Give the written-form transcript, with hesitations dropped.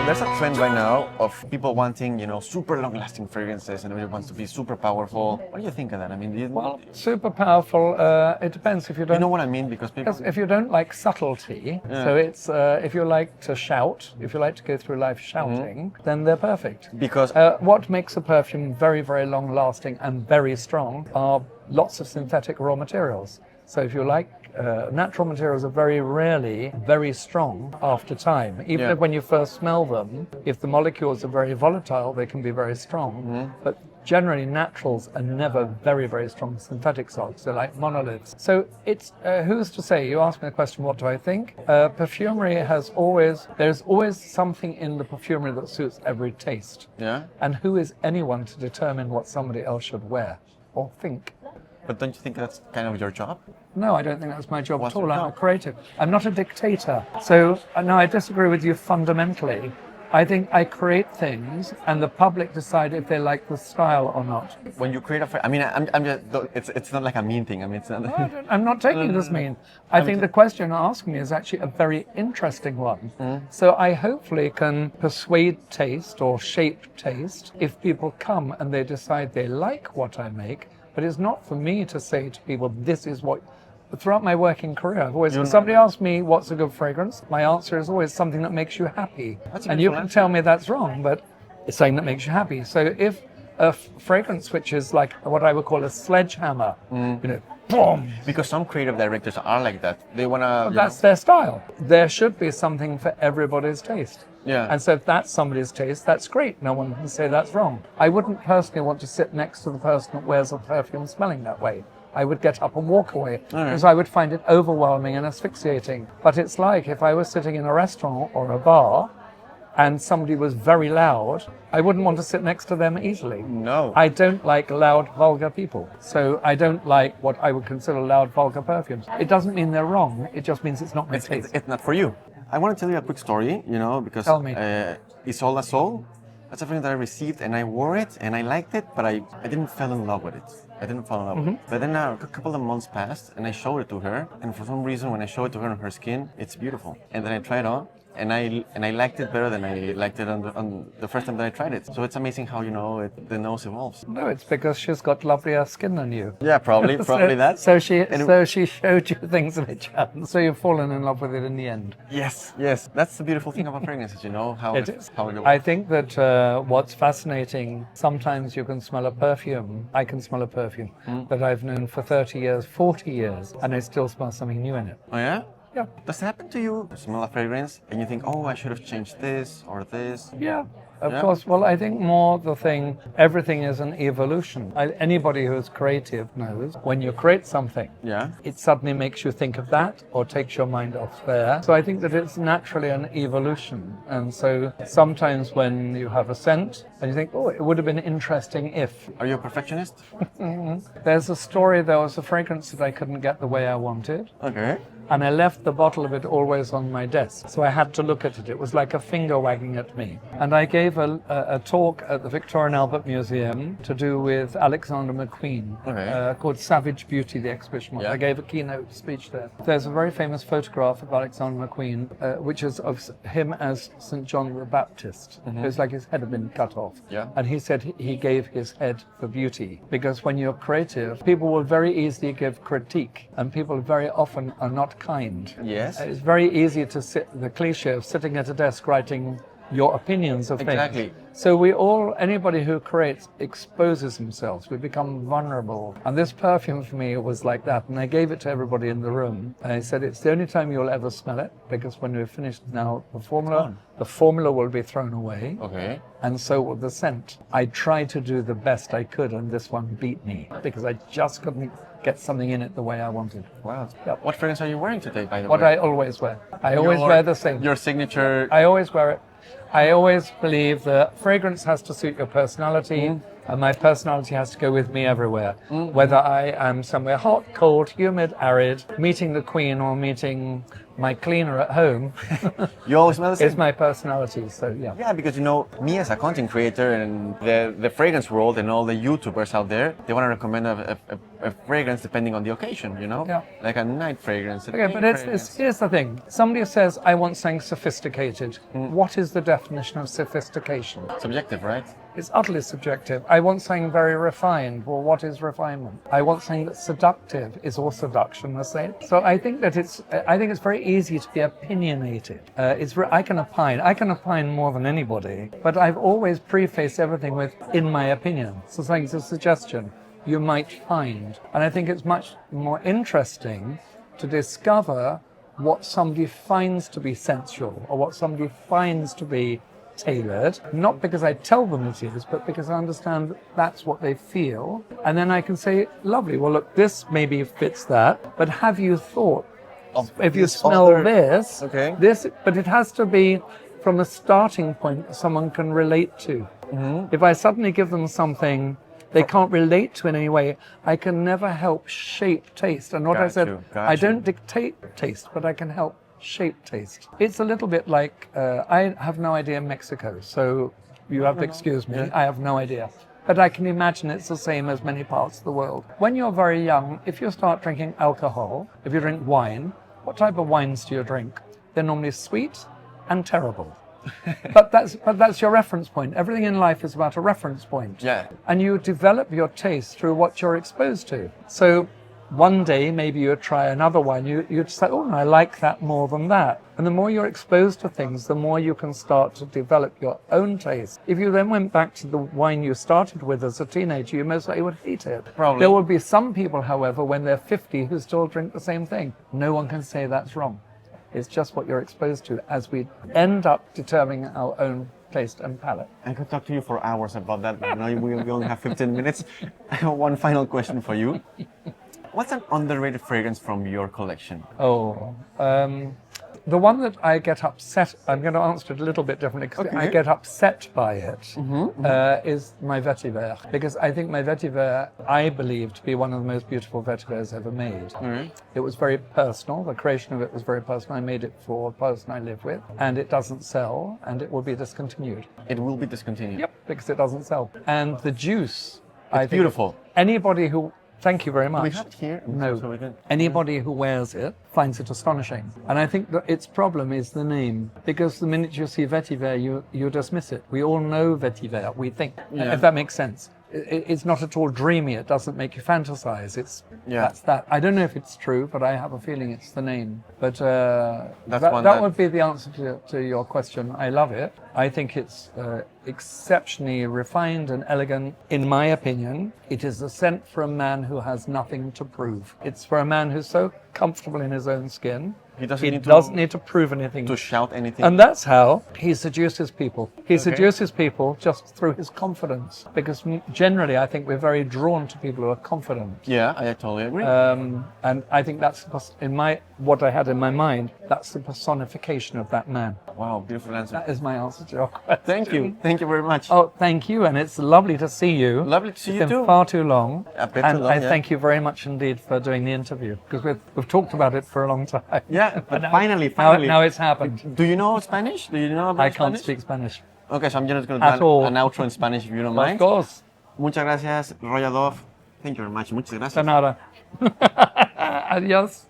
There's a trend right now of people wanting, super long-lasting fragrances, and everyone wants to be super powerful. What do you think of that? I mean, well, super powerful. It depends if you don't. You know what I mean? Because if you don't like subtlety, so it's if you like to shout, if you like to go through life shouting, then they're perfect. Because what makes a perfume very, very long-lasting and very strong are lots of synthetic raw materials. So if you like, natural materials are very rarely very strong after time. Even if when you first smell them, if the molecules are very volatile, they can be very strong. But generally, naturals are never very, very strong synthetic salts. They're like monoliths. So it's, who's to say? You asked me the question, what do I think? Perfumery there's always something in the perfumery that suits every taste. Yeah. And who is anyone to determine what somebody else should wear or think? But don't you think that's kind of your job? No, I don't think that's my job What's at all. your I'm job? a creative. I'm not a dictator. So, no, I disagree with you fundamentally. I think I create things and the public decide if they like the style or not. When you create I'm just, it's not like a mean thing. I mean, it's not. No, I'm not taking this mean. I think the question asking me is actually a very interesting one. So I hopefully can persuade taste or shape taste if people come and they decide they like what I make. But it's not for me to say to people, this is what... Throughout my working career, I've always... Somebody asks me, what's a good fragrance? My answer is always something that makes you happy. And you can tell me that's wrong, but it's something that makes you happy. So if a fragrance which is like what I would call a sledgehammer, boom! Because some creative directors are like that. They want to... That's their style. There should be something for everybody's taste. Yeah. And so if that's somebody's taste, that's great. No one can say that's wrong. I wouldn't personally want to sit next to the person that wears a perfume smelling that way. I would get up and walk away because I would find it overwhelming and asphyxiating. But it's like if I was sitting in a restaurant or a bar and somebody was very loud, I wouldn't want to sit next to them easily. No. I don't like loud, vulgar people. So I don't like what I would consider loud, vulgar perfumes. It doesn't mean they're wrong. It just means it's not my taste. It's not for you. I want to tell you a quick story, because Tell me. Isola Soul, that's a fragrance that I received and I wore it and I liked it, but I didn't fall in love with it. With it. But then a couple of months passed and I showed it to her, and for some reason when I showed it to her on her skin, it's beautiful. And then I tried it on and I liked it better than I liked it on the first time that I tried it. So it's amazing how, the nose evolves. No, it's because she's got lovelier skin than you. Yeah, probably that. So she showed you things that it hadn't. So you've fallen in love with it in the end. Yes. That's the beautiful thing about fragrances, how it is. How it I think that what's fascinating, sometimes you can smell a perfume. I can smell a perfume that I've known for 30 years, 40 years, and I still smell something new in it. Oh yeah? Yeah. Does it happen to you? You smell a fragrance and you think, oh, I should have changed this or this? Yeah, of course. Well, I think more everything is an evolution. Anybody who is creative knows when you create something, it suddenly makes you think of that or takes your mind off there. So I think that it's naturally an evolution. And so sometimes when you have a scent and you think, oh, it would have been interesting if. Are you a perfectionist? There was a fragrance that I couldn't get the way I wanted. Okay. And I left the bottle of it always on my desk. So I had to look at it. It was like a finger wagging at me. And I gave a talk at the Victoria and Albert Museum to do with Alexander McQueen, called Savage Beauty, the exhibition. I gave a keynote speech there. There's a very famous photograph of Alexander McQueen, which is of him as St. John the Baptist. It's like his head had been cut off. Yeah. And he said he gave his head for beauty. Because when you're creative, people will very easily give critique. And people very often are not kind. Yes. It's very easy to the cliche of sitting at a desk writing your opinions of things. Exactly. So anybody who creates exposes themselves. We become vulnerable. And this perfume for me was like that. And I gave it to everybody in the room. And I said, it's the only time you'll ever smell it, because when we're finished now, the formula will be thrown away. Okay. And so will the scent. I tried to do the best I could, and this one beat me because I just couldn't get something in it the way I wanted. Wow. Yep. What fragrance are you wearing today, by the way? What I always wear. I always wear the same. Your signature... I always wear it. I always believe that fragrance has to suit your personality, and my personality has to go with me everywhere. Whether I am somewhere hot, cold, humid, arid, meeting the Queen or meeting my cleaner at home, You always smell the same. it's my personality. So yeah. Yeah, because me as a content creator and the fragrance world and all the YouTubers out there, they want to recommend a fragrance depending on the occasion, Yeah. like a night fragrance. Okay, but here's the thing. Somebody says, I want something sophisticated. What is the definition of sophistication? Subjective, right? It's utterly subjective. I want something very refined. Well, what is refinement? I want something that's seductive. Is all seduction the same? So I think that it's very easy to be opinionated. I can opine more than anybody, but I've always prefaced everything with, in my opinion. So something's a suggestion you might find. And I think it's much more interesting to discover what somebody finds to be sensual or what somebody finds to be tailored, not because I tell them it is, but because I understand that's what they feel. And then I can say, lovely, well, look, this maybe fits that, but have you thought, if you smell this, but it has to be from a starting point that someone can relate to. If I suddenly give them something they can't relate to in any way, I can never help shape taste. And what I said, I don't dictate taste, but I can help shape taste. It's a little bit like, I have no idea Mexico, so you have to excuse me, I have no idea. But I can imagine it's the same as many parts of the world. When you're very young, if you start drinking alcohol, if you drink wine, what type of wines do you drink? They're normally sweet and terrible. but that's your reference point. Everything in life is about a reference point. Yeah. And you develop your taste through what you're exposed to. So one day, maybe you try another wine, you'd say, oh, I like that more than that. And the more you're exposed to things, the more you can start to develop your own taste. If you then went back to the wine you started with as a teenager, you most likely would hate it. Probably. There will be some people, however, when they're 50 who still drink the same thing. No one can say that's wrong. It's just what you're exposed to as we end up determining our own taste and palate. I could talk to you for hours about that, but now we only have 15 minutes. I have one final question for you. What's an underrated fragrance from your collection? The one that I get upset, I'm going to answer it a little bit differently because I get upset by it, is my vetiver. Because I think my vetiver, I believe to be one of the most beautiful vetivers ever made. It was very personal. The creation of it was very personal. I made it for a person I live with, and it doesn't sell, and it will be discontinued. It will be discontinued? Yep, because it doesn't sell. And the juice, I think beautiful. Anybody who... Thank you very much. We have it here. No. Anybody who wears it finds it astonishing. And I think that its problem is the name. Because the minute you see vetiver, you dismiss it. We all know vetiver, we think. If that makes sense. It's not at all dreamy. It doesn't make you fantasize. That's that. I don't know if it's true, but I have a feeling it's the name. But that would be the answer to your question. I love it. I think it's exceptionally refined and elegant. In my opinion, it is a scent for a man who has nothing to prove. It's for a man who's so comfortable in his own skin. He doesn't need to prove anything. To shout anything. And that's how he seduces people. He seduces people just through his confidence. Because generally, I think we're very drawn to people who are confident. Yeah, I totally agree. And I think that's, what I had in my mind, that's the personification of that man. Wow, beautiful answer. That is my answer to your question. Thank you. Thank you very much. Oh, thank you. And it's lovely to see you. Lovely to see you too. It's been far too long. A bit too long, I thank you very much indeed for doing the interview. Because we've talked about it for a long time. Yeah, but finally. Now it's happened. Do you know Spanish? Do you know about I can't Spanish? speak Spanish. Okay, so I'm just going to do an outro in Spanish if you don't mind. Of course. Muchas gracias, Roja Dove. Thank you very much. Muchas gracias. De nada. Adiós.